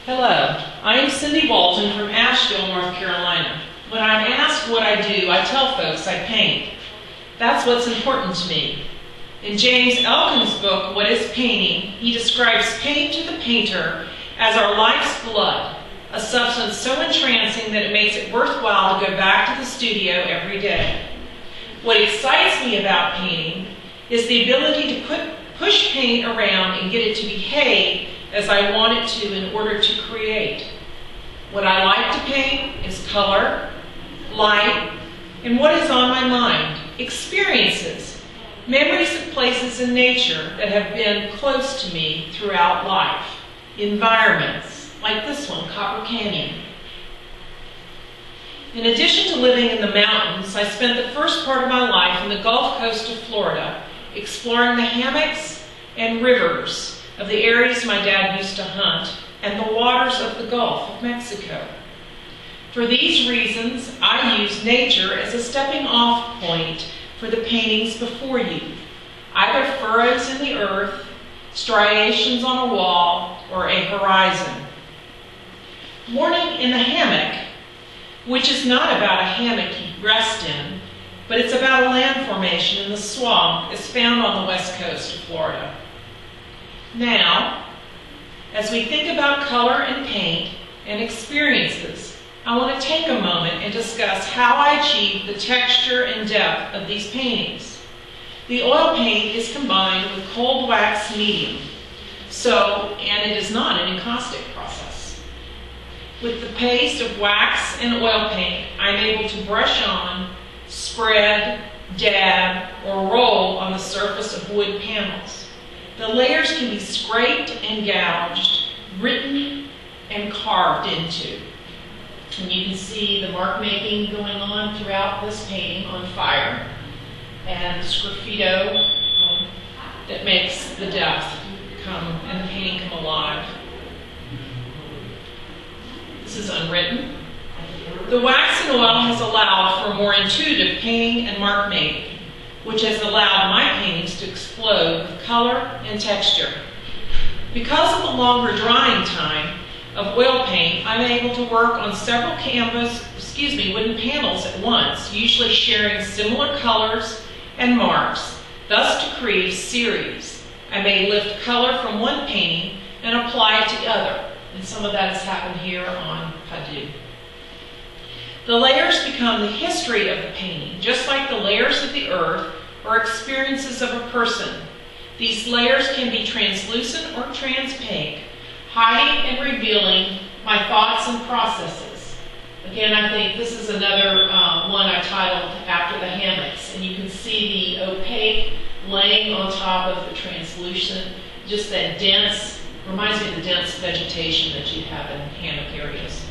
Hello, I am Cindy Walton from Asheville, North Carolina. When I'm asked what I do, I tell folks I paint. That's what's important to me. In James Elkin's book, What is Painting?, he describes paint to the painter as our life's blood, a substance so entrancing that it makes it worthwhile to go back to the studio every day. What excites me about painting is the ability to push paint around and get it to behave as I want it to in order to create. What I like to paint is color, light, and what is on my mind, experiences, memories of places in nature that have been close to me throughout life, environments, like this one, Copper Canyon. In addition to living in the mountains, I spent the first part of my life in the Gulf Coast of Florida, exploring the hammocks and rivers of the areas my dad used to hunt and the waters of the Gulf of Mexico. For these reasons, I use nature as a stepping-off point for the paintings before you, either furrows in the earth, striations on a wall, or a horizon. Morning in the Hammock, which is not about a hammock you rest in, but it's about a land formation in the swamp, is found on the west coast of Florida. Now, as we think about color and paint and experiences, I want to take a moment and discuss how I achieve the texture and depth of these paintings. The oil paint is combined with cold wax medium, and it is not an encaustic process. With the paste of wax and oil paint, I'm able to brush on, spread, dab, or roll on the surface of wood panels. The layers can be scraped and gouged, written and carved into. And you can see the mark making going on throughout this painting on fire, and the sgraffito that makes the depth come and the painting come alive. This is unwritten. The wax and oil has allowed for more intuitive painting and mark making, which has allowed my paintings to explode with color and texture. Because of the longer drying time of oil paint, I'm able to work on several wooden panels at once, usually sharing similar colors and marks, thus to create a series. I may lift color from one painting and apply it to the other, and some of that has happened here on Padu. The layers become the history of the painting, just like the layers of the earth or experiences of a person. These layers can be translucent or transpaque, hiding and revealing my thoughts and processes. Again, I think this is another one I titled after the hammocks, and you can see the opaque laying on top of the translucent, just that dense, reminds me of the dense vegetation that you have in hammock areas.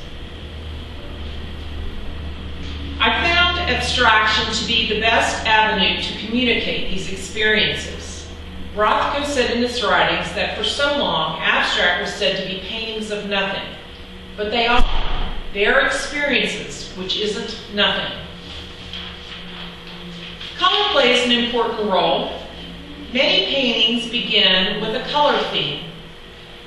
I found abstraction to be the best avenue to communicate these experiences. Rothko said in his writings that for so long, abstract was said to be paintings of nothing, but they are. They are experiences, which isn't nothing. Color plays an important role. Many paintings begin with a color theme.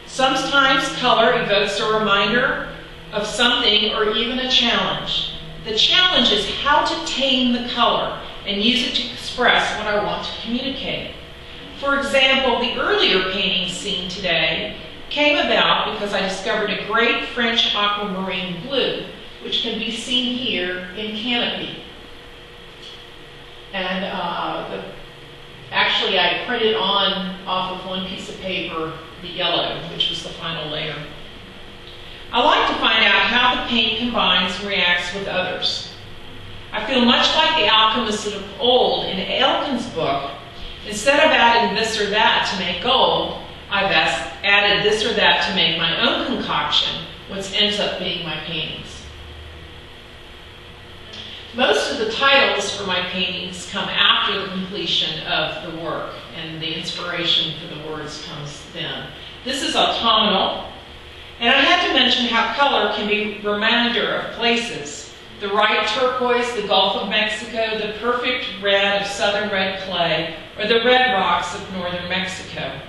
Sometimes color evokes a reminder of something or even a challenge. The challenge is how to tame the color and use it to express what I want to communicate. For example, the earlier painting seen today came about because I discovered a great French aquamarine blue, which can be seen here in Canopy. And actually I printed on off of one piece of paper the yellow, which was the final layer. I like to find out how the paint combines and reacts with others. I feel much like the alchemists of old in Elkin's book. Instead of adding this or that to make gold, I've added this or that to make my own concoction, which ends up being my paintings. Most of the titles for my paintings come after the completion of the work, and the inspiration for the words comes then. This is autumnal. And I had to mention how color can be a reminder of places. The right turquoise, the Gulf of Mexico, the perfect red of southern red clay, or the red rocks of northern Mexico.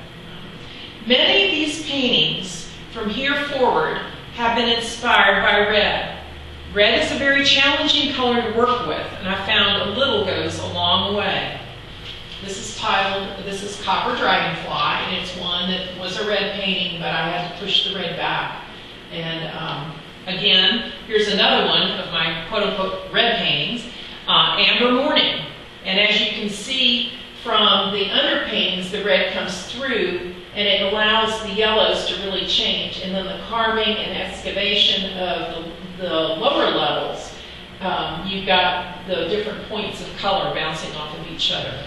Many of these paintings from here forward have been inspired by red. Red is a very challenging color to work with, and I found a little goes a long way. This is titled, this is Copper Dragonfly, and it's one that was a red painting, but I had to push the red back. And again, here's another one of my quote-unquote red paintings, Amber Morning. And as you can see from the underpaintings, the red comes through, and it allows the yellows to really change. And then the carving and excavation of the lower levels, you've got the different points of color bouncing off of each other.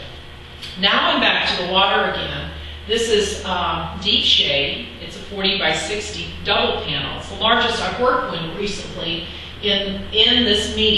Now I'm back to the water again. This is deep shade. It's a 40 by 60 double panel. It's the largest I've worked with recently in this medium.